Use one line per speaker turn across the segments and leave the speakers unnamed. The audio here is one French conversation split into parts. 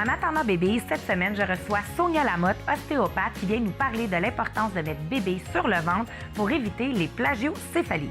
En attendant bébé, cette semaine, je reçois Sonia Lamotte, ostéopathe, qui vient nous parler de l'importance de mettre bébé sur le ventre pour éviter les plagiocéphalies.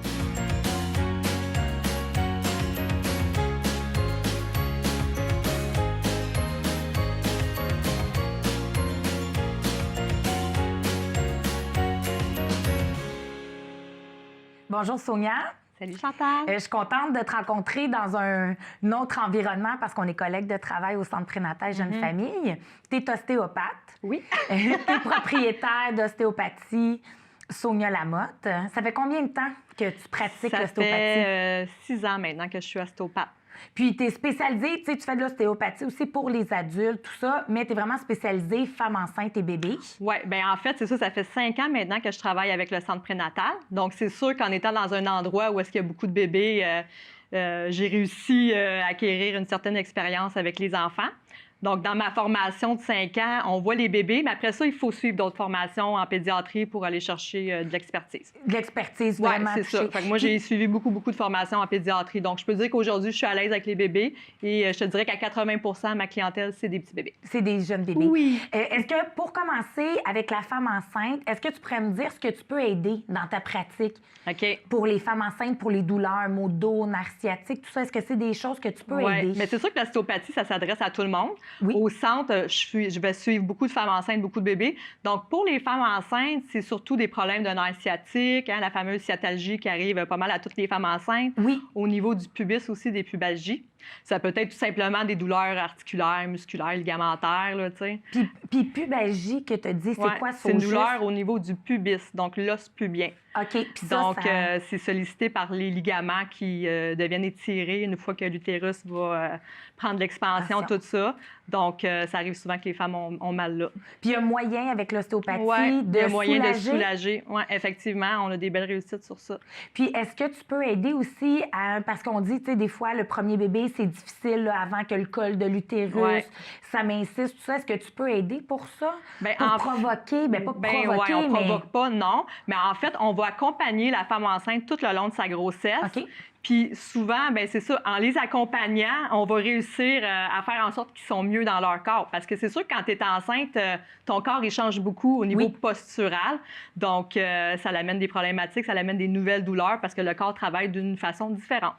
Bonjour Sonia.
Salut Chantal.
Je suis contente de te rencontrer dans un autre environnement parce qu'on est collègues de travail au Centre prénatal Jeune Famille. Tu es ostéopathe.
Oui.
Tu es propriétaire d'ostéopathie Sonia Lamotte. Ça fait combien de temps que tu pratiques l'ostéopathie?
Ça fait 6 ans maintenant que je suis ostéopathe.
Puis tu es spécialisée, tu sais, tu fais de l'ostéopathie aussi pour les adultes, tout ça, mais tu es vraiment spécialisée femmes enceintes et bébés.
Oui, bien en fait, c'est ça fait 5 ans maintenant que je travaille avec le Centre prénatal. Donc, c'est sûr qu'en étant dans un endroit où est-ce qu'il y a beaucoup de bébés, j'ai réussi à acquérir une certaine expérience avec les enfants. Donc, dans ma formation de 5 ans, on voit les bébés, mais après ça, il faut suivre d'autres formations en pédiatrie pour aller chercher de l'expertise.
De l'expertise, vraiment.
Oui, c'est ça. Fait que moi, j'ai suivi beaucoup de formations en pédiatrie. Donc, je peux dire qu'aujourd'hui, je suis à l'aise avec les bébés et je te dirais qu'à 80 ma clientèle, c'est des petits bébés.
C'est des jeunes bébés.
Oui.
Est-ce que, pour commencer avec la femme enceinte, est-ce que tu pourrais me dire ce que tu peux aider dans ta pratique?
OK.
Pour les femmes enceintes, pour les douleurs, maux de dos, nerfs sciatiques, tout ça, est-ce que c'est des choses que tu peux aider?
Mais c'est sûr que l'ostéopathie, ça s'adresse à tout le monde.
Oui.
Au centre, je vais suivre beaucoup de femmes enceintes, beaucoup de bébés. Donc, pour les femmes enceintes, c'est surtout des problèmes de nerfs sciatiques, la fameuse sciatalgie qui arrive pas mal à toutes les femmes enceintes.
Oui.
Au niveau du pubis aussi, des pubalgies. Ça peut être tout simplement des douleurs articulaires, musculaires, ligamentaires, là, tu sais.
Puis pubalgie que tu as dit, c'est quoi ça?
C'est une douleur au niveau du pubis, donc l'os pubien.
OK. Puis
donc, c'est sollicité par les ligaments qui deviennent étirés une fois que l'utérus va prendre l'expansion, tout ça. Donc, ça arrive souvent que les femmes ont mal là.
Puis il y a moyen avec l'ostéopathie
il y a moyen
soulager?
de soulager. Oui, effectivement, on a des belles réussites sur ça.
Puis est-ce que tu peux aider aussi parce qu'on dit, tu sais, des fois, le premier bébé, c'est difficile là, avant que le col de l'utérus, ça m'insiste, tout ça. Est-ce que tu peux aider pour ça?
Bien,
pour provoquer? Bien, pas provoquer,
on
mais...
provoque pas, non. Mais en fait, on va accompagner la femme enceinte tout le long de sa grossesse.
OK.
Puis souvent, bien, c'est ça, en les accompagnant, on va réussir à faire en sorte qu'ils sont mieux dans leur corps. Parce que c'est sûr que quand tu es enceinte, ton corps, il change beaucoup au niveau postural. Donc, ça l'amène des problématiques, ça l'amène des nouvelles douleurs parce que le corps travaille d'une façon différente.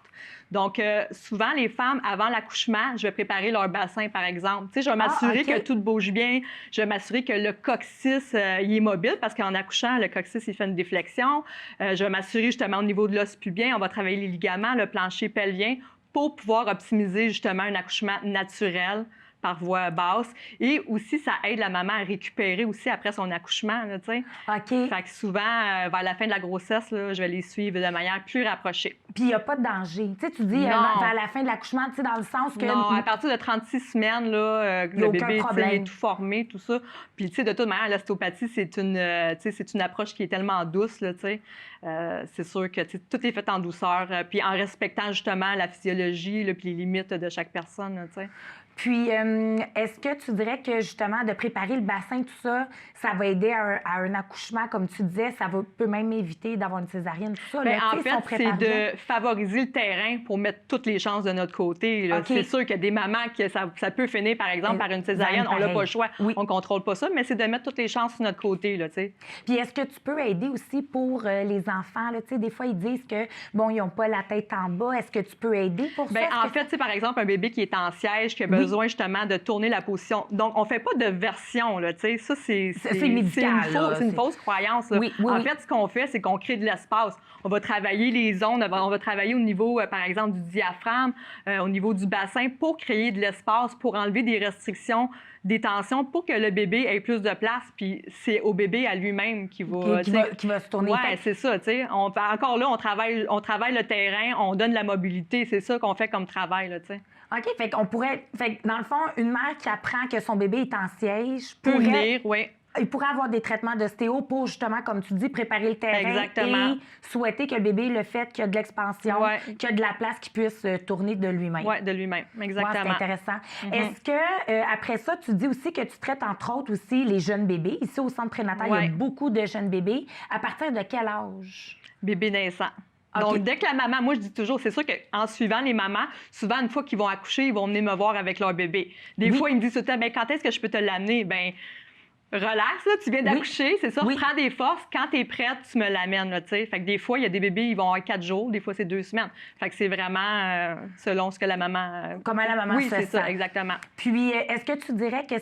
Donc, souvent, les femmes, avant l'accouchement, je vais préparer leur bassin, par exemple. Tu sais, je vais m'assurer que tout bouge bien. Je vais m'assurer que le coccyx, il est mobile parce qu'en accouchant, le coccyx, il fait une déflexion. Je vais m'assurer justement au niveau de l'os pubien, on va travailler les ligaments, le plancher pelvien pour pouvoir optimiser justement un accouchement naturel par voie basse. Et aussi, ça aide la maman à récupérer aussi après son accouchement, tu sais.
OK.
Fait que souvent, vers la fin de la grossesse, là, je vais les suivre de manière plus rapprochée.
Puis il n'y a pas de danger. Tu sais, tu dis vers la fin de l'accouchement, tu sais, dans le sens que...
Non, à partir de 36 semaines, là, le bébé est tout formé, tout ça. Puis, tu sais, de toute manière, l'ostéopathie, c'est une approche qui est tellement douce, là, tu sais. C'est sûr que tout est fait en douceur, puis en respectant justement la physiologie, là, puis les limites de chaque personne, là, tu sais.
Puis, est-ce que tu dirais que, justement, de préparer le bassin, tout ça, ça va aider à un accouchement, comme tu disais, peut même éviter d'avoir une césarienne, tout ça?
Bien, en fait, c'est de favoriser le terrain pour mettre toutes les chances de notre côté. Okay. C'est sûr qu'il y a des mamans que ça peut finir, par exemple, par une césarienne. On n'a pas le choix. Oui. On ne contrôle pas ça, mais c'est de mettre toutes les chances sur notre côté, là, tu sais.
Puis, est-ce que tu peux aider aussi pour les enfants, là? Tu sais, des fois, ils disent que, bon, ils n'ont pas la tête en bas. Est-ce que tu peux aider pour ça?
Bien, en fait, tu sais, par exemple, un bébé qui est en siège, qui a besoin justement de tourner la position. Donc, on ne fait pas de version, là, tu sais. Ça, c'est
médical.
C'est une fausse croyance. Là. En fait, ce qu'on fait, c'est qu'on crée de l'espace. On va travailler les zones, on va travailler au niveau, par exemple, du diaphragme, au niveau du bassin pour créer de l'espace, pour enlever des restrictions, des tensions, pour que le bébé ait plus de place. Puis, c'est au bébé à lui-même qui va
se tourner.
Oui, c'est ça, tu sais. Encore là, on travaille le terrain, on donne la mobilité. C'est ça qu'on fait comme travail, là, tu sais.
OK, fait qu'on pourrait... Fait que dans le fond, une mère qui apprend que son bébé est en siège
peut venir, oui.
Il pourrait avoir des traitements d'ostéo pour, justement, comme tu dis, préparer le terrain.
Exactement.
Et souhaiter que le bébé, le fait qu'il y a de l'expansion, qu'il y a de la place, qu'il puisse tourner de lui-même.
Oui, de lui-même, exactement.
Ouais, c'est intéressant. Est-ce que, après ça, tu dis aussi que tu traites, entre autres, aussi les jeunes bébés. Ici, au Centre prénatal, il y a beaucoup de jeunes bébés. À partir de quel âge?
Bébé naissant. Donc, dès que la maman, moi, je dis toujours, c'est sûr qu'en suivant les mamans, souvent, une fois qu'ils vont accoucher, ils vont venir me voir avec leur bébé. Des fois, ils me disent tout le temps, bien, quand est-ce que je peux te l'amener? Bien, relax, là, tu viens d'accoucher, c'est ça, prends des forces. Quand tu es prête, tu me l'amènes, là, tu sais. Fait que des fois, il y a des bébés, ils vont avoir 4 jours, des fois, c'est 2 semaines. Fait que c'est vraiment selon ce que la maman...
Comment la maman se sent.
Oui, c'est ça, exactement.
Puis, est-ce que tu dirais que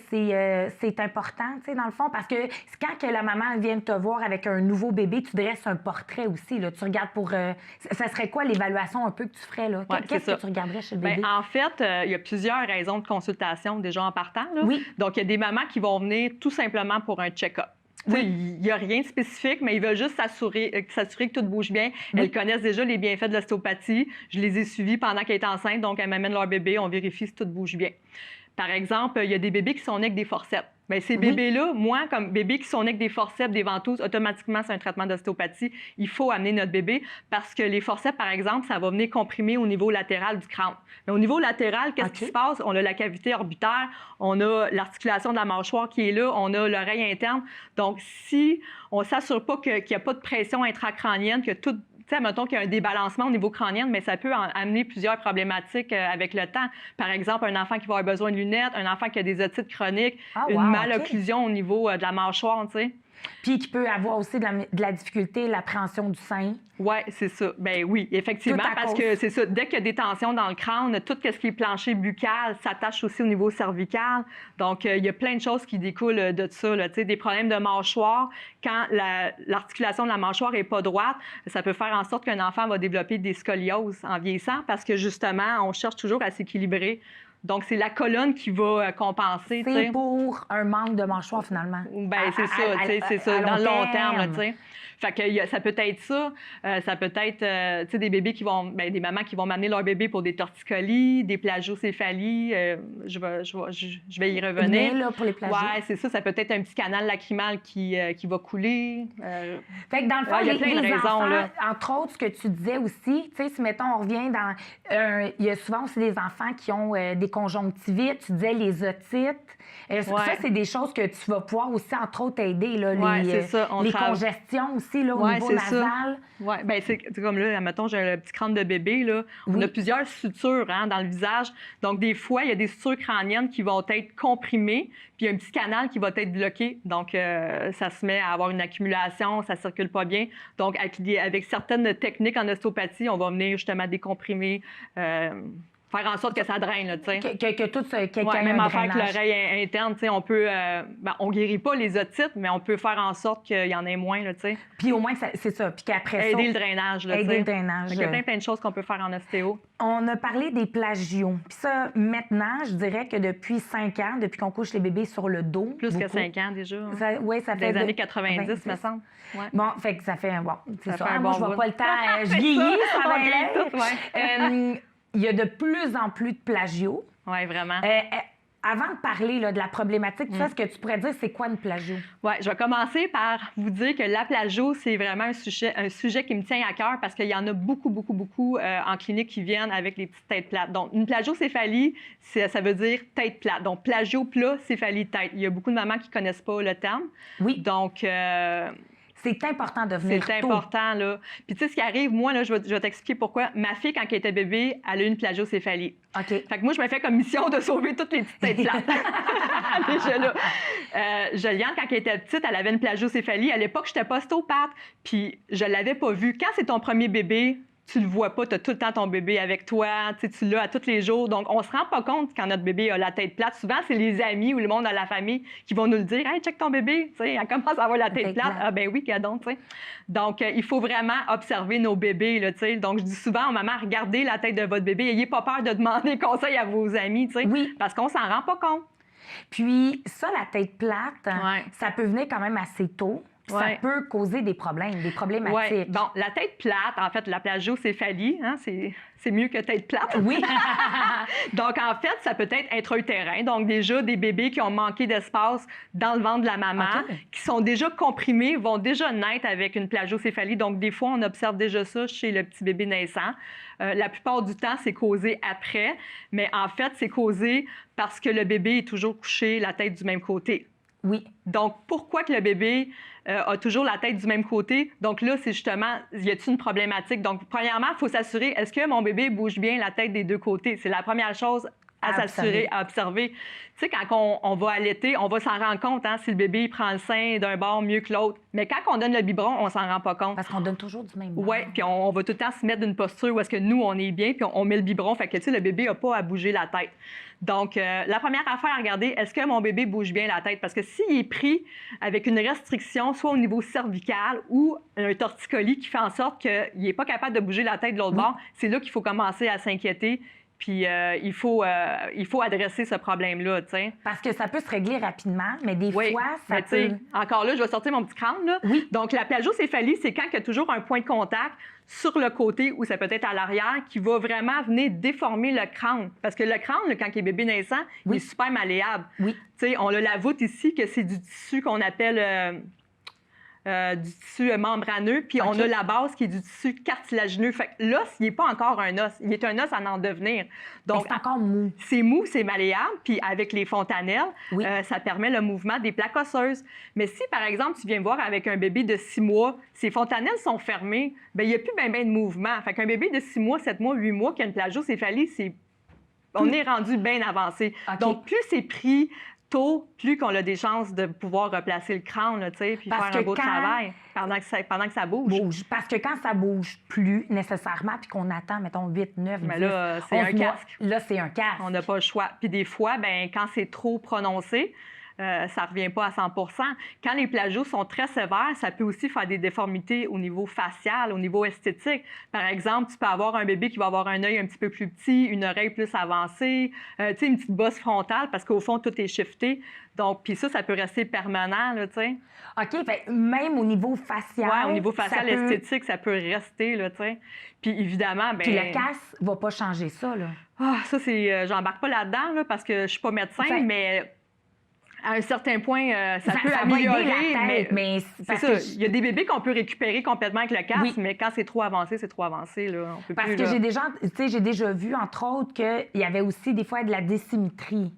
c'est important, tu sais, dans le fond? Parce que quand que la maman vient te voir avec un nouveau bébé, tu dresses un portrait aussi, là. Tu regardes pour... ça serait quoi l'évaluation un peu que tu ferais, là? Qu'est-ce que tu regarderais chez le bébé?
Bien, en fait, il y a plusieurs raisons de consultation déjà en partant, là.
Oui.
Donc, il y a des mamans qui vont venir tout simplement pour un check-up. Oui. Il n'y a rien de spécifique, mais ils veulent juste s'assurer que tout bouge bien. Elles connaissent déjà les bienfaits de l'ostéopathie. Je les ai suivies pendant qu'elles étaient enceintes, donc elles m'amènent leur bébé, on vérifie si tout bouge bien. Par exemple, il y a des bébés qui sont nés avec des forceps. Bien, ces bébés-là, moi, comme bébés qui sont nés avec des forceps, des ventouses, automatiquement, c'est un traitement d'ostéopathie. Il faut amener notre bébé parce que les forceps, par exemple, ça va venir comprimer au niveau latéral du crâne. Mais au niveau latéral, qu'est-ce qui se passe? On a la cavité orbitaire, on a l'articulation de la mâchoire qui est là, on a l'oreille interne. Donc, si on ne s'assure pas qu'il n'y a pas de pression intracrânienne, que tout... Tu sais, mettons qu'il y a un débalancement au niveau crânien, mais ça peut amener plusieurs problématiques avec le temps. Par exemple, un enfant qui va avoir besoin de lunettes, un enfant qui a des otites chroniques, une malocclusion au niveau de la mâchoire, tu sais.
Puis qui peut avoir aussi de la difficulté, l'appréhension du sein.
Oui, c'est ça. Ben oui, effectivement, parce que c'est ça. Dès qu'il y a des tensions dans le crâne, tout ce qui est plancher buccal s'attache aussi au niveau cervical. Donc, il y a plein de choses qui découlent de ça. Là. Des problèmes de mâchoire. Quand l'articulation de la mâchoire n'est pas droite, ça peut faire en sorte qu'un enfant va développer des scolioses en vieillissant parce que, justement, on cherche toujours à s'équilibrer. Donc, c'est la colonne qui va compenser.
C'est pour un manque de mâchoire, finalement.
Bien, c'est ça, c'est ça, dans le long terme, tu sais. Fait que ça peut être ça. Ça peut être, tu sais, des bébés qui vont... Bien, des mamans qui vont m'amener leur bébé pour des torticolis, des plagiocéphalies. Je vais y revenir.
Mais là, pour les plagios.
Oui, c'est ça. Ça peut être un petit canal lacrymal qui va couler.
Fait que dans le fond,
il y a plein de raisons,
enfants,
là.
entre autres, ce que tu disais aussi, tu sais, si, mettons, on revient dans... il y a souvent aussi des enfants qui ont des conjonctivites. Tu disais les otites. Ça, c'est des choses que tu vas pouvoir aussi, entre autres, aider. Là,
c'est ça.
Les congestions aussi, là, au niveau nasal.
Oui, bien, c'est comme là, mettons, j'ai un petit crâne de bébé, là. On a plusieurs sutures dans le visage. Donc, des fois, il y a des sutures crâniennes qui vont être comprimées, puis il y a un petit canal qui va être bloqué. Donc, ça se met à avoir une accumulation, ça ne circule pas bien. Donc, avec certaines techniques en ostéopathie, on va venir justement décomprimer, faire en sorte que ça draine, là, tu sais.
Que tout ce
même affaire que l'oreille interne, tu sais, on peut... on guérit pas les otites, mais on peut faire en sorte qu'il y en ait moins, là, tu sais.
Puis au moins, c'est ça. Puis qu'après ça...
Aider le drainage, là, tu sais.
Aider le drainage.
Il y a plein de choses qu'on peut faire en ostéo.
On a parlé des plagios. Puis ça, maintenant, je dirais que depuis 5 ans, depuis qu'on couche les bébés sur le dos...
Plus que 5 ans, déjà.
Oui, ça fait...
Des années 90, me semble. Ouais.
Bon, fait que ça fait... Bon, c'est ça.
Moi,
je vois pas le temps. Je vieillis, ça va
aller.
Il y a de plus en plus de plagios.
Oui, vraiment.
Avant de parler là, de la problématique, tu sais, ce que tu pourrais dire, c'est quoi une plagio?
Oui, je vais commencer par vous dire que la plagio, c'est vraiment un sujet qui me tient à cœur parce qu'il y en a beaucoup en clinique qui viennent avec les petites têtes plates. Donc, une plagiocéphalie, ça veut dire tête plate. Donc, plagio plat, céphalie tête. Il y a beaucoup de mamans qui ne connaissent pas le terme.
Oui.
Donc...
c'est important de venir
C'est important, là. Puis, tu sais, ce qui arrive, moi, là, je vais t'expliquer pourquoi. Ma fille, quand elle était bébé, elle a eu une plagiocéphalie.
OK.
Fait que moi, je me fais comme mission de sauver toutes les petites têtes plates. Déjà là. Joliane, quand elle était petite, elle avait une plagiocéphalie. À l'époque, je n'étais pas ostéopathe, puis je ne l'avais pas vue. Quand c'est ton premier bébé, tu le vois pas, tu as tout le temps ton bébé avec toi, tu l'as à tous les jours. Donc, on se rend pas compte quand notre bébé a la tête plate. Souvent, c'est les amis ou le monde de la famille qui vont nous le dire. « Hey, check ton bébé, elle commence à avoir la tête plate. » Ah ben oui, qu'adon, tu sais. Donc, il faut vraiment observer nos bébés, là, tu sais. Donc, je dis souvent aux mamans, regardez la tête de votre bébé. Ayez pas peur de demander conseil à vos amis, tu sais.
Oui.
Parce qu'on s'en rend pas compte.
Puis ça, la tête plate, ça peut venir quand même assez tôt. Ça peut causer des problèmes, des problématiques.
Ouais. Bon, la tête plate, en fait, la plagiocéphalie, hein, c'est mieux que tête plate.
Oui.
Donc, en fait, ça peut être intra-utérin. Donc, déjà, des bébés qui ont manqué d'espace dans le ventre de la maman, qui sont déjà comprimés, vont déjà naître avec une plagiocéphalie. Donc, des fois, on observe déjà ça chez le petit bébé naissant. La plupart du temps, c'est causé après. Mais en fait, c'est causé parce que le bébé est toujours couché la tête du même côté.
Oui.
Donc, pourquoi que le bébé a toujours la tête du même côté? Donc là, c'est justement, y a-t-il une problématique? Donc, premièrement, il faut s'assurer, est-ce que mon bébé bouge bien la tête des deux côtés? C'est la première chose à s'assurer, à observer. Tu sais, quand on va allaiter, on va s'en rendre compte, hein, si le bébé prend le sein d'un bord mieux que l'autre. Mais quand on donne le biberon, on s'en rend pas compte.
Parce qu'on donne toujours du même bord.
Oui, puis on va tout le temps se mettre d'une posture où est-ce que nous, on est bien, puis on met le biberon. Fait que, tu sais, le bébé n'a pas à bouger la tête. Donc, la première affaire à regarder, est-ce que mon bébé bouge bien la tête? Parce que s'il est pris avec une restriction, soit au niveau cervical ou un torticolis qui fait en sorte qu'il n'est pas capable de bouger la tête de l'autre bord, c'est là qu'il faut commencer à s'inquiéter. Puis il faut adresser ce problème-là, tu sais.
Parce que ça peut se régler rapidement, mais des fois, ça peut...
Encore là, je vais sortir mon petit crâne, là.
Oui.
Donc, la plagiocéphalie, c'est quand il y a toujours un point de contact sur le côté ou ça peut être à l'arrière qui va vraiment venir déformer le crâne. Parce que le crâne, quand il est bébé naissant, il est super malléable.
Oui.
Tu sais, on a la voûte ici, que c'est du tissu qu'on appelle... du tissu membraneux, puis on a la base qui est du tissu cartilagineux. Fait que l'os, il n'est pas encore un os. Il est un os à en devenir. Donc,
c'est encore mou.
C'est mou, c'est malléable, puis avec les fontanelles, ça permet le mouvement des plaques osseuses. Mais si, par exemple, tu viens me voir avec un bébé de 6 mois, ses fontanelles sont fermées, bien, il n'y a plus bien de mouvement. Fait qu'un bébé de 6 mois, 7 mois, 8 mois qui a une plagiocéphalie, on est rendu bien avancé.
Okay.
Donc, plus c'est pris tôt, plus qu'on a des chances de pouvoir replacer le crâne, tu sais, puis faire un beau travail pendant que ça bouge.
Parce que quand ça bouge plus nécessairement, puis qu'on attend, mettons, 8, 9, 10,
mais là, c'est un casque.
Là, c'est un casque.
On n'a pas le choix. Puis des fois, ben quand c'est trop prononcé, ça ne revient pas à 100 %. Quand les plagios sont très sévères, ça peut aussi faire des déformités au niveau facial, au niveau esthétique. Par exemple, tu peux avoir un bébé qui va avoir un œil un petit peu plus petit, une oreille plus avancée, tu sais, une petite bosse frontale parce qu'au fond, tout est shifté. Donc, puis ça peut rester permanent, là, tu sais.
OK, fait, même au niveau facial.
Oui, au niveau facial, esthétique, ça peut rester, là, tu sais. Puis évidemment,
Puis le casque va pas changer ça, là.
Ah, ça, c'est... j'embarque pas là-dedans, là, parce que je suis pas médecin, mais... À un certain point, ça peut améliorer, mais c'est ça. Il y a des bébés qu'on peut récupérer complètement avec le casque, mais quand c'est trop avancé, c'est trop avancé. Là. On peut
parce
plus,
que
là.
j'ai déjà vu, entre autres, qu'il y avait aussi des fois de la désymétrie.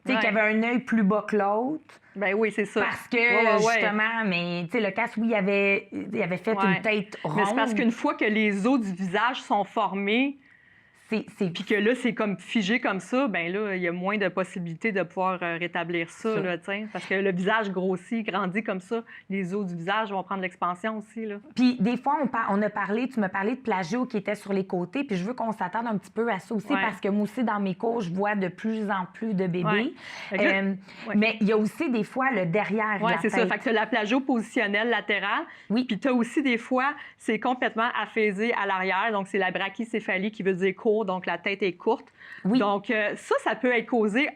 Tu sais, qu'il y avait un œil plus bas que l'autre.
Ben oui, c'est ça.
Parce que, justement, mais tu sais, le casque, oui, il avait fait une tête ronde.
Mais c'est parce qu'une fois que les os du visage sont formés, puis que là, c'est comme figé comme ça, bien là, il y a moins de possibilités de pouvoir rétablir ça, là, parce que le visage grossit, grandit comme ça, les os du visage vont prendre l'expansion aussi, là.
Puis des fois, on a parlé, tu m'as parlé de plagio qui était sur les côtés, puis je veux qu'on s'attarde un petit peu à ça aussi, parce que moi aussi, dans mes cours, je vois de plus en plus de bébés. Mais il y a aussi des fois le derrière la tête.
Oui, c'est ça. Fait que tu as la plagio positionnelle latérale, puis tu as aussi des fois, c'est complètement aphésé à l'arrière, donc c'est la brachycéphalie qui veut dire court, donc la tête est courte.
Oui.
Donc, ça peut être causé,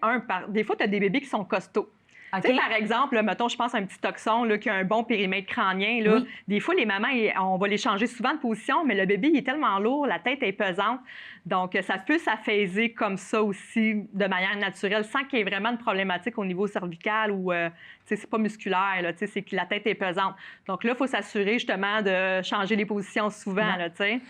des fois, tu as des bébés qui sont costauds. Okay. Tu sais, par exemple, là, mettons, je pense à un petit toxon là, qui a un bon périmètre crânien. Là. Des fois, les mamans, on va les changer souvent de position, mais le bébé, il est tellement lourd, la tête est pesante. Donc, ça peut s'aphaiser comme ça aussi, de manière naturelle, sans qu'il y ait vraiment de problématique au niveau cervical ou, tu sais, c'est pas musculaire, là, tu sais, c'est que la tête est pesante. Donc là, il faut s'assurer, justement, de changer les positions souvent, là, tu sais.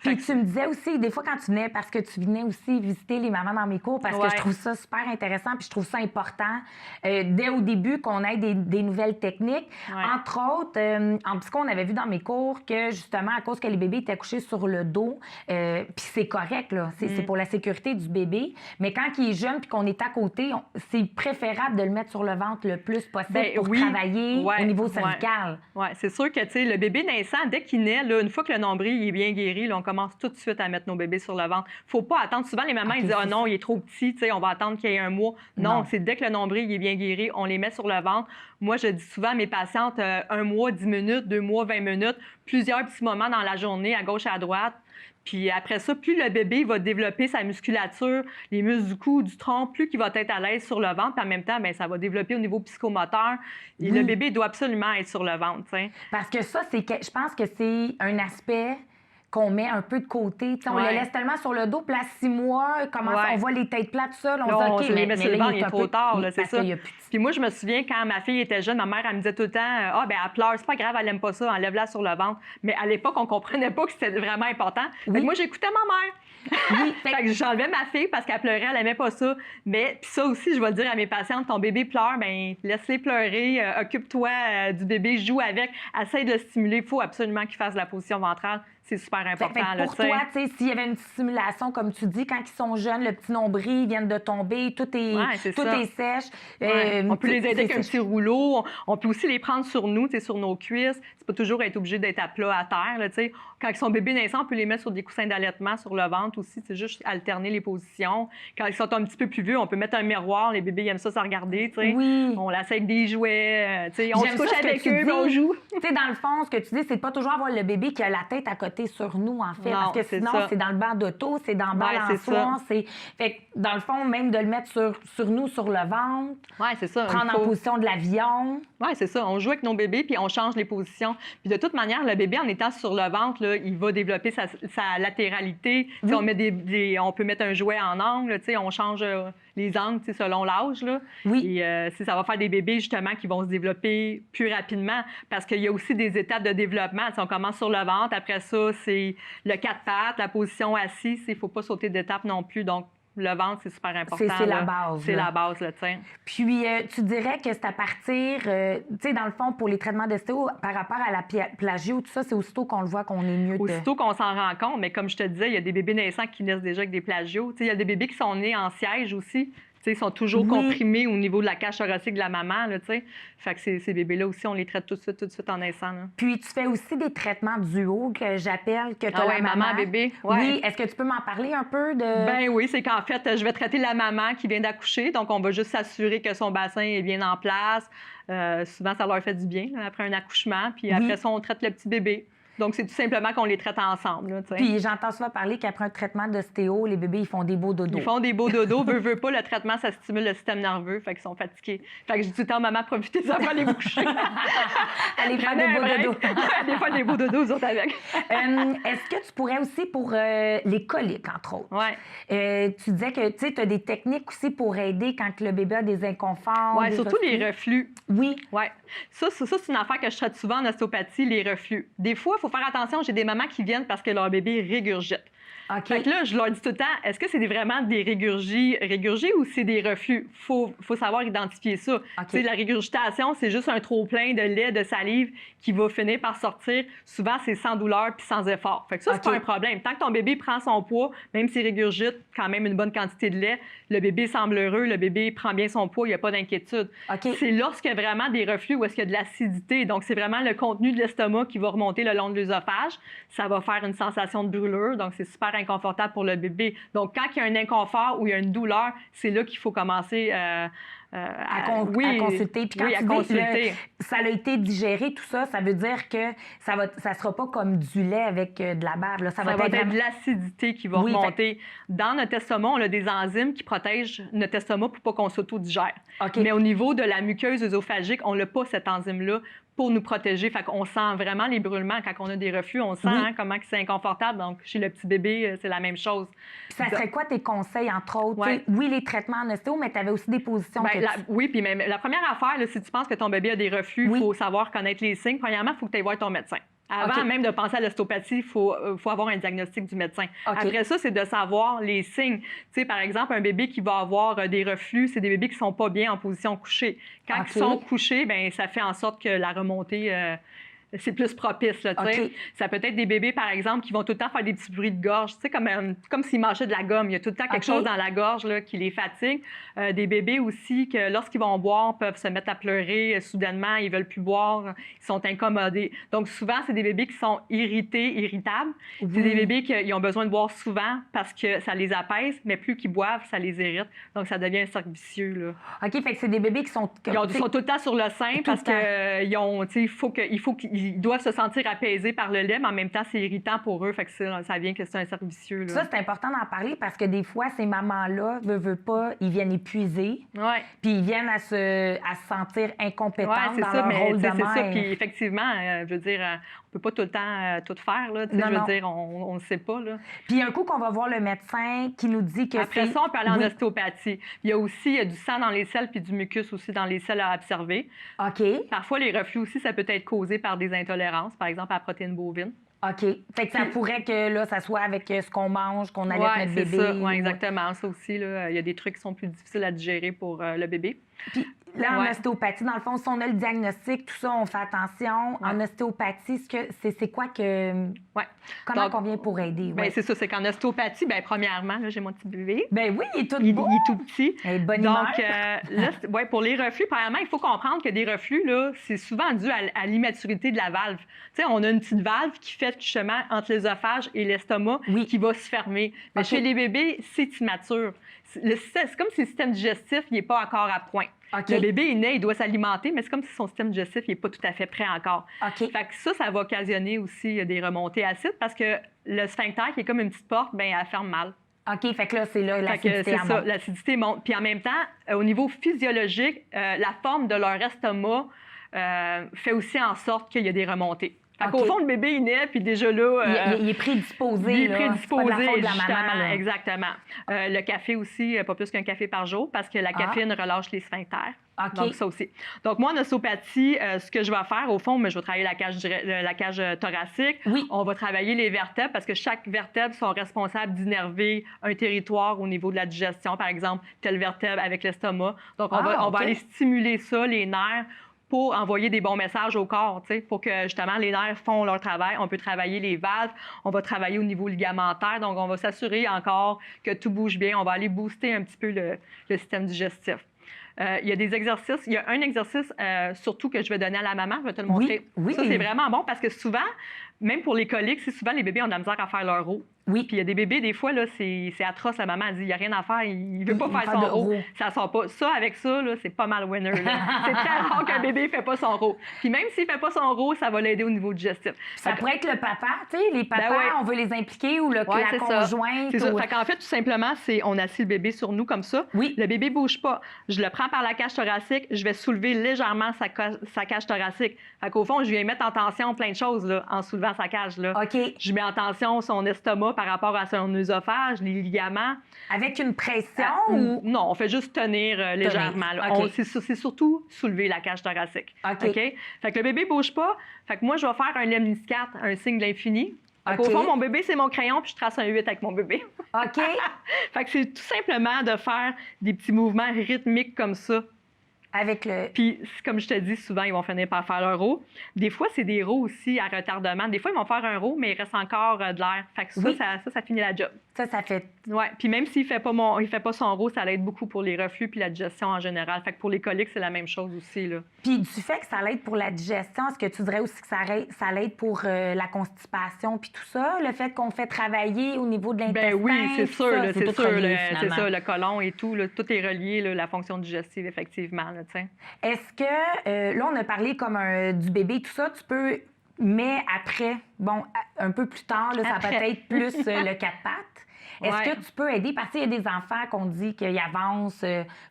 Puis tu me disais aussi, des fois, quand tu venais, parce que tu venais aussi visiter les mamans dans mes cours, parce que je trouve ça super intéressant, puis je trouve ça important, dès au début, qu'on ait des nouvelles techniques. Entre autres, en psycho, on avait vu dans mes cours que, justement, à cause que les bébés étaient couchés sur le dos, puis c'est correct, là, c'est pour la sécurité du bébé, mais quand il est jeune puis qu'on est à côté, c'est préférable de le mettre sur le ventre le plus possible pour travailler au niveau cervical.
Oui, c'est sûr que, tu sais, le bébé naissant, dès qu'il naît, là, une fois que le nombril il est bien guéri, là, on commence tout de suite à mettre nos bébés sur le ventre. Faut pas attendre. Souvent, les mamans, ils disent « Ah non, il est trop petit, on va attendre qu'il y ait un mois. » Non, c'est dès que le nombril il est bien guéri, on les met sur le ventre. Moi, je dis souvent à mes patientes, 1 mois, 10 minutes, 2 mois, 20 minutes, plusieurs petits moments dans la journée, à gauche et à droite. Puis après ça, plus le bébé va développer sa musculature, les muscles du cou, du tronc, plus qu'il va être à l'aise sur le ventre. Puis en même temps, bien, ça va développer au niveau psychomoteur. Et le bébé doit absolument être sur le ventre. T'sais.
Parce que ça, je pense que c'est un aspect qu'on met un peu de côté. On les laisse tellement sur le dos, puis à 6 mois, on voit les têtes plates, ça, on se dit, OK, mais
sur le ventre, il est trop tard, c'est ça.
Plus...
Puis moi, je me souviens, quand ma fille était jeune, ma mère, elle me disait tout le temps, ah, ben elle pleure, c'est pas grave, elle aime pas ça, enlève-la sur le ventre. Mais à l'époque, on comprenait pas que c'était vraiment important. Moi, j'écoutais ma mère.
Oui.
Fait que j'enlevais ma fille parce qu'elle pleurait, elle n'aimait pas ça. Mais puis ça aussi, je vais le dire à mes patientes, ton bébé pleure, bien, laisse-les pleurer, occupe-toi du bébé, joue avec, essaye de le stimuler. Il faut absolument qu'il fasse la position ventrale. C'est super important.
Fait que pour toi, tu sais, s'il y avait une stimulation, comme tu dis, quand ils sont jeunes, le petit nombril, ils viennent de tomber, tout est sèche.
On peut les aider avec un petit rouleau. On peut aussi les prendre sur nous, sur nos cuisses. C'est pas toujours être obligé d'être à plat à terre. Là, quand ils sont bébés naissants, on peut les mettre sur des coussins d'allaitement sur le ventre aussi. C'est juste alterner les positions. Quand ils sont un petit peu plus vieux, on peut mettre un miroir. Les bébés ils aiment ça se regarder.
Oui.
On laisse avec des jouets. On se couche avec eux, on joue.
Dans le fond, ce que tu dis, c'est pas toujours avoir le bébé qui a la tête à côté sur nous, en fait.
Non,
parce que sinon, c'est dans le banc d'auto, c'est dans le balançoire. Fait que, dans le fond, même de le mettre sur nous, sur le ventre.
Oui, c'est ça.
Prendre en position de l'avion.
Oui, c'est ça. On joue avec nos bébés, puis on change les positions. Puis de toute manière, le bébé, en étant sur le ventre, là, il va développer sa latéralité. Oui. On peut mettre un jouet en angle, on change les angles selon l'âge.
Oui.
Et ça va faire des bébés, justement, qui vont se développer plus rapidement parce qu'il y a aussi des étapes de développement. On commence sur le ventre. Après ça, c'est le 4 pattes, la position assise. Il ne faut pas sauter d'étape non plus. Donc, le ventre, c'est super important.
C'est la base.
C'est la base, là, tiens.
Puis, tu dirais que c'est à partir, tu sais, dans le fond, pour les traitements d'ostéo, par rapport à la plagio, tout ça, c'est aussitôt qu'on le voit qu'on est mieux.
Aussitôt qu'on s'en rend compte, mais comme je te disais, il y a des bébés naissants qui naissent déjà avec des plagios. Tu sais, il y a des bébés qui sont nés en siège aussi. Ils sont toujours comprimés au niveau de la cage thoracique de la maman. Là, fait que ces bébés-là aussi, on les traite tout de suite en naissant. Là.
Puis, tu fais aussi des traitements duo que j'appelle, que tu as la
maman, bébé.
Ouais. Oui, est-ce que tu peux m'en parler un peu de...
Ben oui, c'est qu'en fait, je vais traiter la maman qui vient d'accoucher. Donc, on va juste s'assurer que son bassin est bien en place. Souvent, ça leur fait du bien là, après un accouchement. Puis après ça, on traite le petit bébé. Donc, c'est tout simplement qu'on les traite ensemble. Là,
puis, j'entends souvent parler qu'après un traitement d'ostéo, les bébés, ils font des beaux dodos.
Ils font des beaux dodos. Veut pas, le traitement, ça stimule le système nerveux. Fait qu'ils sont fatigués. Fait que je dis tout le temps, maman, profitez ça pour aller vous coucher.
Allez faire des beaux dodos.
Des fois, des beaux dodos, vous autres avec.
Est-ce que tu pourrais aussi, pour les coliques, entre autres, tu disais que tu as des techniques aussi pour aider quand le bébé a des inconforts?
Oui, surtout les reflux.
Oui.
Oui. Ça, c'est une affaire que je traite souvent en ostéopathie, les reflux. Des fois, il faut faire attention. J'ai des mamans qui viennent parce que leur bébé régurgite.
Okay.
Fait que là, je leur dis tout le temps, est-ce que c'est vraiment des régurgies ou c'est des reflux? Faut savoir identifier ça. Okay. La régurgitation, c'est juste un trop-plein de lait, de salive qui va finir par sortir. Souvent, c'est sans douleur puis sans effort. Fait que ça, c'est pas un problème. Tant que ton bébé prend son poids, même s'il régurgite quand même une bonne quantité de lait, le bébé semble heureux, le bébé prend bien son poids, il n'y a pas d'inquiétude.
Okay.
C'est lorsqu'il y a vraiment des reflux ou est-ce qu'il y a de l'acidité. Donc, c'est vraiment le contenu de l'estomac qui va remonter le long de l'œsophage. Ça va faire une sensation de brûlure. Donc, c'est super inconfortable pour le bébé. Donc, quand il y a un inconfort ou il y a une douleur, c'est là qu'il faut commencer
à consulter. Puis quand
à consulter.
Ça a été digéré, tout ça, ça veut dire que ça sera pas comme du lait avec de la bave. Là.
Ça va être de l'acidité qui va remonter. Dans notre estomac, on a des enzymes qui protègent notre estomac pour pas qu'on s'auto-digère.
Okay.
Mais au niveau de la muqueuse œsophagique, on n'a pas cette enzyme-là pour nous protéger. Fait qu'on sent vraiment les brûlements. Quand on a des reflux, on sent comment c'est inconfortable. Donc, chez le petit bébé, c'est la même chose.
Puis ça serait quoi tes conseils, entre autres? Oui, les traitements en ostéo, mais tu avais aussi des positions
Oui, puis même la première affaire, là, si tu penses que ton bébé a des reflus, il faut savoir connaître les signes. Premièrement, il faut que tu ailles voir ton médecin. Avant même de penser à l'ostéopathie, il faut avoir un diagnostic du médecin. Après ça, c'est de savoir les signes. Tu sais, par exemple, un bébé qui va avoir des reflux, c'est des bébés qui ne sont pas bien en position couchée. Quand ils sont couchés, bien, ça fait en sorte que la remontée... c'est plus propice. Là, ça peut être des bébés, par exemple, qui vont tout le temps faire des petits bruits de gorge, comme s'ils mâchaient de la gomme. Il y a tout le temps quelque chose dans la gorge là, qui les fatigue. Des bébés aussi, que lorsqu'ils vont boire, peuvent se mettre à pleurer soudainement, ils ne veulent plus boire, ils sont incommodés. Donc, souvent, c'est des bébés qui sont irrités, irritables. C'est des bébés qui ont besoin de boire souvent parce que ça les apaise, mais plus qu'ils boivent, ça les irrite. Donc, ça devient un cercle vicieux. Là.
OK, fait que c'est des bébés qui sont...
Ils sont tout le temps sur le sein parce qu'il faut qu'ils ils doivent se sentir apaisés par le lait, mais en même temps, c'est irritant pour eux. Fait que ça vient que c'est un cercle vicieux. Là.
Ça, c'est important d'en parler parce que des fois, ces mamans-là, veulent pas, ils viennent épuisés. Puis ils viennent à se sentir incompétentes dans leur rôle de mère.
C'est ça. Puis effectivement, je veux dire, on peut pas tout le temps tout faire. Là, je veux dire, on ne sait pas. Là.
Puis un coup qu'on va voir le médecin qui nous dit que
après ça, on peut aller en ostéopathie. Il y a aussi du sang dans les selles puis du mucus aussi dans les selles à observer.
OK.
Parfois, les reflux aussi, ça peut être causé par des intolérances, par exemple à la protéine bovine.
OK. Fait que ça pourrait que là, ça soit avec ce qu'on mange, qu'on allaite notre bébé.
Ça. Ouais, exactement. Ça aussi, là, il y a des trucs qui sont plus difficiles à digérer pour le bébé.
Puis là, en ostéopathie, dans le fond, si on a le diagnostic, tout ça, on fait attention. En ostéopathie, c'est quoi que... Comment on vient pour aider?
Bien, c'est ça. C'est qu'en ostéopathie, bien, premièrement, là, j'ai mon petit bébé.
Ben oui, il est tout beau.
Il est tout petit.
Il est de bonne
Donc, là, pour les reflux, premièrement, il faut comprendre que des reflux, là, c'est souvent dû à l'immaturité de la valve. Tu sais, on a une petite valve qui fait justement entre l'œsophage et l'estomac qui va se fermer. Mais chez les bébés, c'est immature. C'est comme si le système digestif n'est pas encore à point. Le bébé est né, il doit s'alimenter, mais c'est comme si son système digestif n'est pas tout à fait prêt encore. Fait que ça va occasionner aussi des remontées acides parce que le sphincter, qui est comme une petite porte, bien, elle ferme mal.
OK, fait que là, c'est là l'acidité monte.
L'acidité monte. Puis en même temps, au niveau physiologique, la forme de leur estomac fait aussi en sorte qu'il y a des remontées. Fait qu'au fond, le bébé, il naît, puis déjà là...
il est prédisposé.
Il est prédisposé,
c'est pas de la faute de la
justement,
maman, là.
Exactement. Le café aussi, pas plus qu'un café par jour, parce que la caféine relâche les sphincters. Donc, ça aussi. Donc, moi, en ostéopathie, ce que je vais faire, au fond, je vais travailler la cage thoracique. On va travailler les vertèbres, parce que chaque vertèbre sont responsables d'innerver un territoire au niveau de la digestion. Par exemple, telle vertèbre avec l'estomac. Donc, on va aller stimuler ça, les nerfs, pour envoyer des bons messages au corps, pour que justement les nerfs font leur travail. On peut travailler les valves, on va travailler au niveau ligamentaire, donc on va s'assurer encore que tout bouge bien. On va aller booster un petit peu le système digestif. Il y a des exercices. Il y a un exercice surtout que je vais donner à la maman. Je vais te le montrer. Ça, c'est vraiment bon parce que souvent, même pour les coliques, souvent les bébés ont de la misère à faire leur eau. Puis il y a des bébés, des fois, là, c'est atroce. La maman, elle dit, il n'y a rien à faire, il ne veut pas faire son eau. Ça sort pas. Ça, avec ça, là, c'est pas mal winner. C'est très rare qu'un bébé ne fait pas son eau. Puis même s'il ne fait pas son eau, ça va l'aider au niveau digestif.
Ça pourrait être le papa, tu sais, les papas, on veut les impliquer ou la conjointe.
C'est ça. Fait qu'en fait, tout simplement, on assit le bébé sur nous comme ça. Le bébé ne bouge pas. Je le prends par la cage thoracique, je vais soulever légèrement sa cage thoracique. Fait qu'au fond, je viens mettre en tension plein de choses là, en soulevant sa cage. Là. Je mets en tension son estomac par rapport à son œsophage, les ligaments.
Avec une pression ou...
Non, on fait juste tenir légèrement. C'est surtout soulever la cage thoracique. Fait que le bébé ne bouge pas. Fait que moi, je vais faire un lemniscate, un signe de l'infini. Au fond, mon bébé, c'est mon crayon, puis je trace un 8 avec mon bébé. Fait que c'est tout simplement de faire des petits mouvements rythmiques comme ça. Puis, comme je te dis, souvent, ils vont finir par faire leur row. Des fois, c'est des rows aussi à retardement. Des fois, ils vont faire un row, mais il reste encore de l'air. Fait que ça finit la job.
Ça fait...
Oui. Puis même s'il ne fait pas son row, ça l'aide beaucoup pour les reflux puis la digestion en général. Fait que pour les coliques, c'est la même chose aussi, là.
Puis du fait que ça l'aide pour la digestion, est-ce que tu dirais aussi que ça l'aide pour la constipation puis tout ça? Le fait qu'on fait travailler au niveau de l'intestin?
Ben oui, c'est sûr. C'est ça,
le
côlon et tout. Là, tout est relié, là, la fonction digestive, effectivement. Là,
est-ce que, là, on a parlé comme du bébé, tout ça, tu peux... Mais après, bon, un peu plus tard, là, ça peut être plus le 4 pattes. Est-ce que tu peux aider? Parce qu'il y a des enfants qu'on dit qu'ils avancent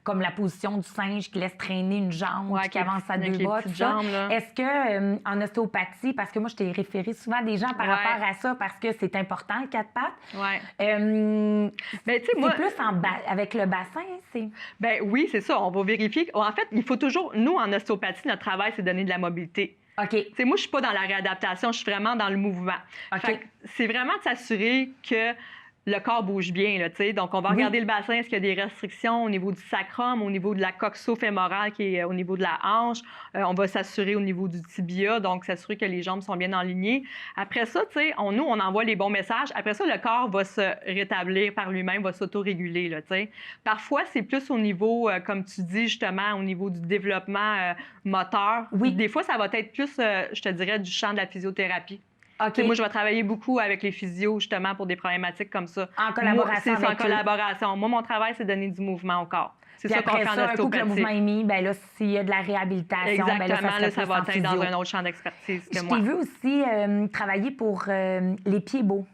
comme la position du singe qui laisse traîner une jambe, qui avance à deux bras, tout ça. Est-ce que en ostéopathie, parce que moi, je t'ai référé souvent à des gens par rapport à ça parce que c'est important, le 4 pattes. C'est plus avec le bassin, c'est...
Ben oui, c'est ça. On va vérifier. En fait, il faut toujours... Nous, en ostéopathie, notre travail, c'est de donner de la mobilité. Moi, je ne suis pas dans la réadaptation, je suis vraiment dans le mouvement. C'est vraiment de s'assurer que le corps bouge bien. Là, donc, on va regarder le bassin. Est-ce qu'il y a des restrictions au niveau du sacrum, au niveau de la coxo-fémorale qui est au niveau de la hanche? On va s'assurer au niveau du tibia, donc s'assurer que les jambes sont bien alignées. Après ça, nous, on envoie les bons messages. Après ça, le corps va se rétablir par lui-même, va s'autoréguler. Là, parfois, c'est plus au niveau, comme tu dis justement, au niveau du développement moteur. Des fois, ça va être plus, je te dirais, du champ de la physiothérapie. Moi, je vais travailler beaucoup avec les physios, justement, pour des problématiques comme ça.
En collaboration
en collaboration. Moi, mon travail, c'est de donner du mouvement au corps. C'est
ça qu'on fait en ostéopathie. Un coup que le mouvement est mis, ben là, s'il y a de la réhabilitation,
ça va être dans un autre champ d'expertise que moi.
Je t'ai vu aussi travailler pour les pieds beaux.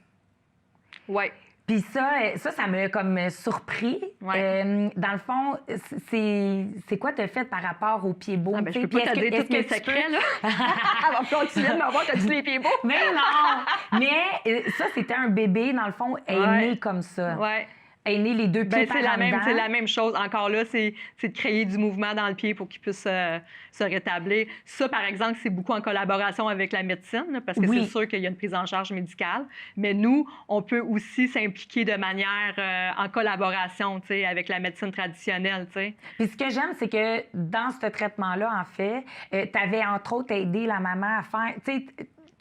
Oui.
Puis ça m'a comme surpris. Dans le fond, c'est quoi t'as fait par rapport aux pieds beaux?
Je peux pas te dire tous mes secrets, là. Alors, tu viens de m'avoir, t'as-tu les pieds beaux?
Mais non! Mais ça, c'était un bébé, dans le fond, né comme ça. est né les deux pieds par en dedans.
C'est la même chose. Encore là, c'est de créer du mouvement dans le pied pour qu'il puisse se rétablir. Ça, par exemple, c'est beaucoup en collaboration avec la médecine, là, parce que c'est sûr qu'il y a une prise en charge médicale. Mais nous, on peut aussi s'impliquer de manière en collaboration, tu sais, avec la médecine traditionnelle, tu sais.
Puis ce que j'aime, c'est que dans ce traitement-là, en fait, tu avais entre autres aidé la maman à faire, tu sais,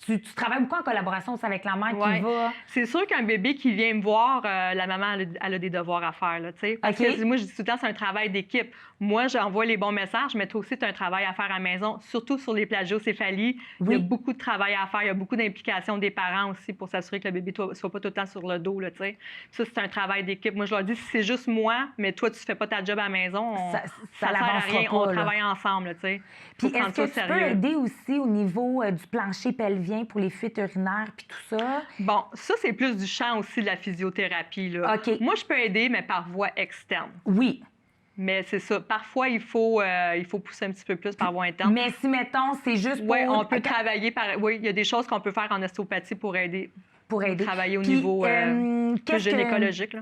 tu travailles beaucoup en collaboration aussi avec la mère qui va...
C'est sûr qu'un bébé qui vient me voir, la maman, elle a des devoirs à faire, là, tu sais. Parce que moi, je dis tout le temps, c'est un travail d'équipe. Moi, j'envoie les bons messages, mais toi aussi, tu as un travail à faire à la maison, surtout sur les plagiocéphalies. Il y a beaucoup de travail à faire. Il y a beaucoup d'implication des parents aussi pour s'assurer que le bébé ne soit pas tout le temps sur le dos, là, tu sais. Ça, c'est un travail d'équipe. Moi, je leur dis, si c'est juste moi, mais toi, tu fais pas ta job à la maison, ça sert à rien. On travaille ensemble, tu sais.
Puis est-ce que tu peux aider aussi au niveau du plancher pelvien pour les fuites urinaires puis tout ça?
Bon, ça, c'est plus du champ aussi de la physiothérapie, là. Moi, je peux aider, mais par voie externe.
Oui.
Mais c'est ça. Parfois, il faut pousser un petit peu plus par voie interne.
Mais si, mettons, c'est juste pour...
Oui, on peut travailler par... Oui, il y a des choses qu'on peut faire en ostéopathie pour aider. Travailler au niveau gynécologique, là.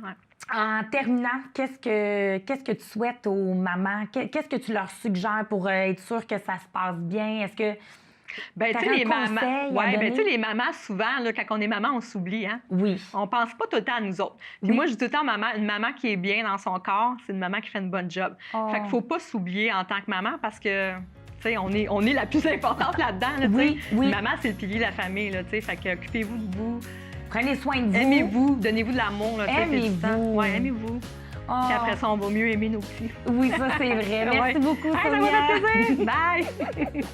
En terminant, qu'est-ce que tu souhaites aux mamans? Qu'est-ce que tu leur suggères pour être sûr que ça se passe bien? Est-ce que...
Ben, tu sais, les mamans, souvent, là, quand on est maman, on s'oublie, hein?
Oui.
On pense pas tout le temps à nous autres. Puis moi, je dis tout le temps, une maman qui est bien dans son corps, c'est une maman qui fait une bonne job. Fait qu'il faut pas s'oublier en tant que maman parce que, tu sais, on est la plus importante là-dedans, là, tu sais. Maman, c'est le pilier de la famille, là, tu sais. Fait que occupez-vous de vous.
Prenez soin de vous.
Aimez-vous, donnez-vous de l'amour, là,
aimez-vous.
Ouais, aimez-vous. Puis après ça, on va mieux aimer nos petits.
Oui, ça, c'est vrai. Merci beaucoup, Sonia.
Ça m'a fait plaisir. Bye!